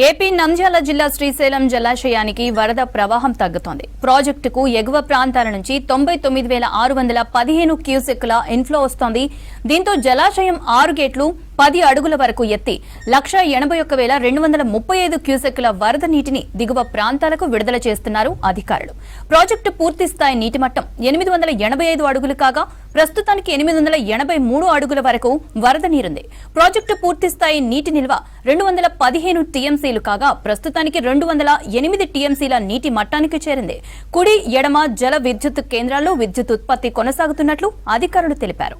AP Nandyal జిల్లా శ్రీశైలం జలాశయానికి వరద ప్రవాహం తగ్గుతోంది. ప్రాజెక్టుకు ఎగువ ప్రాంతాల నుంచి 99,615 క్యూసెక్కుల ఇన్ఫ్లో వస్తోంది. దీంతో జలాశయం 6 గేట్లు 10 అడుగుల వరకు ఎత్తి 181,235 క్యూసెక్కుల వరద నీటిని దిగువ ప్రాంతాలకు విడుదల చేస్తున్నారు అధికారులు. ప్రాజెక్టు పూర్తి స్థాయి నీటి మట్టం 885 అడుగులు కాగా ప్రస్తుతానికి 883 అడుగుల వరకు వరద నీరుంది. ప్రాజెక్టు పూర్తి స్థాయి నీటి నిల్వ 215 టీఎంసీలు కాగా ప్రస్తుతానికి 208 టీఎంసీల నీటి మట్టానికి చేరింది. కుడి ఎడమ జల విద్యుత్ కేంద్రాల్లో విద్యుత్ ఉత్పత్తి కొనసాగుతున్నట్లు అధికారులు తెలిపారు.